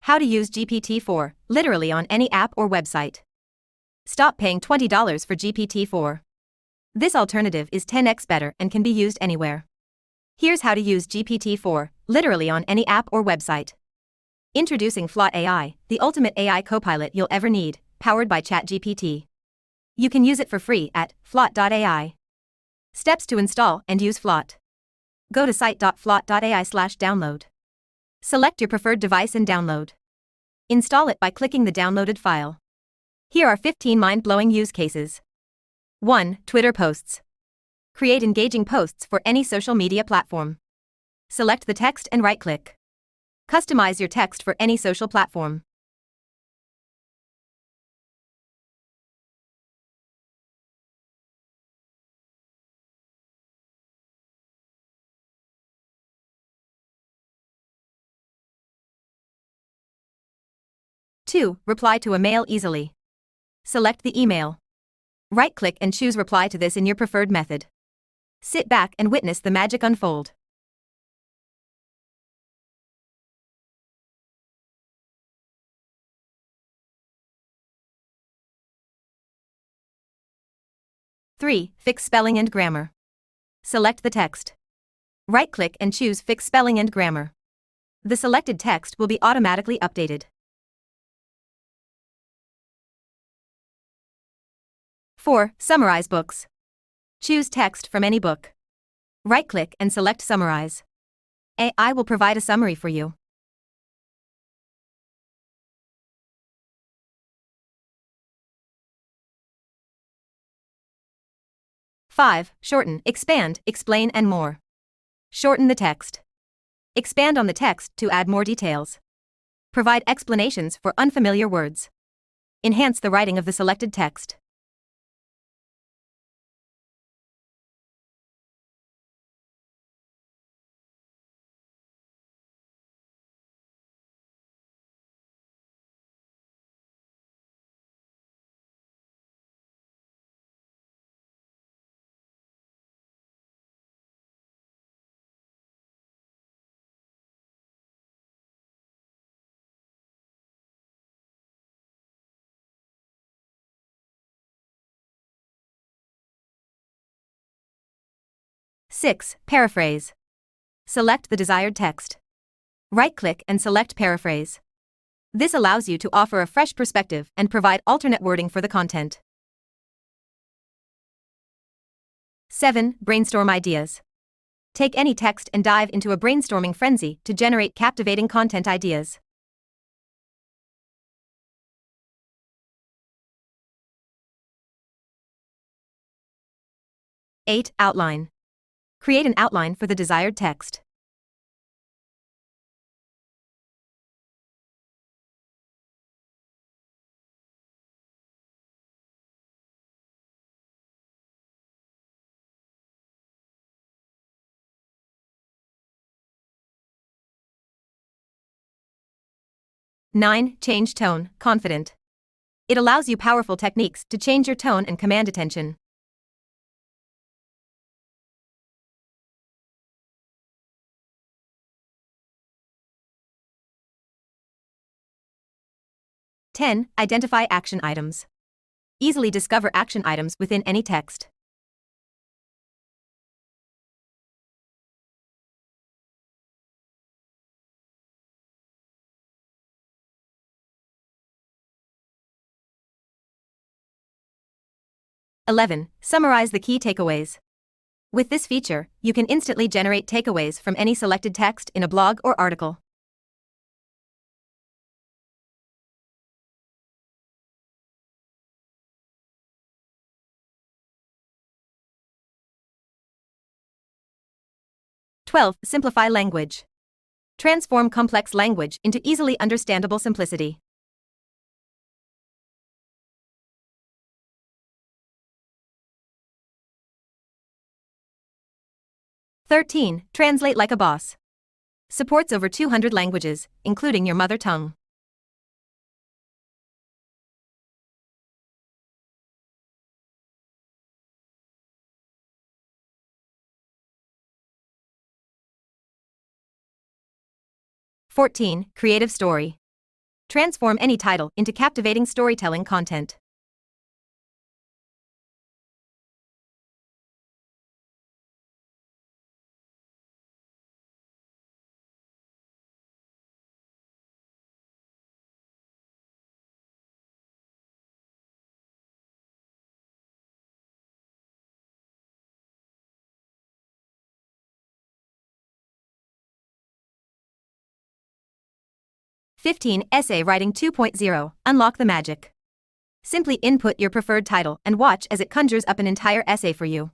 How to use GPT-4, literally on any app or website. Stop paying $20 for GPT-4. This alternative is 10x better and can be used anywhere. Here's how to use GPT-4, literally on any app or website. Introducing Flot AI, the ultimate AI copilot you'll ever need, powered by ChatGPT. You can use it for free at flot.ai. Steps to install and use Flot. Go to site.flot.ai/download. Select your preferred device and download. Install it by clicking the downloaded file. Here are 15 mind-blowing use cases. 1. Twitter posts. Create engaging posts for any social media platform. Select the text and right-click. Customize your text for any social platform. 2. Reply to a mail easily. Select the email. Right-click and choose reply to this in your preferred method. Sit back and witness the magic unfold. Three. Fix spelling and grammar. Select the text. Right-click and choose Fix spelling and grammar. The selected text will be automatically updated. 4. Summarize books. Choose text from any book. Right-click and select Summarize. AI will provide a summary for you. Five. Shorten, expand, explain and more. Shorten the text. Expand on the text to add more details. Provide explanations for unfamiliar words. Enhance the writing of the selected text. 6. Paraphrase. Select the desired text. Right-click and select Paraphrase. This allows you to offer a fresh perspective and provide alternate wording for the content. 7. Brainstorm ideas. Take any text and dive into a brainstorming frenzy to generate captivating content ideas. 8. Outline. Create an outline for the desired text. 9. Change tone, confident. It allows you powerful techniques to change your tone and command attention. 10. Identify action items. Easily discover action items within any text. 11. Summarize the key takeaways. With this feature, you can instantly generate takeaways from any selected text in a blog or article. 12. Simplify language. Transform complex language into easily understandable simplicity. 13. Translate like a boss. Supports over 200 languages, including your mother tongue. 14. Creative story. Transform any title into captivating storytelling content. "15 Essay Writing 2.0 Unlock the Magic." Simply input your preferred title and watch as it conjures up an entire essay for you.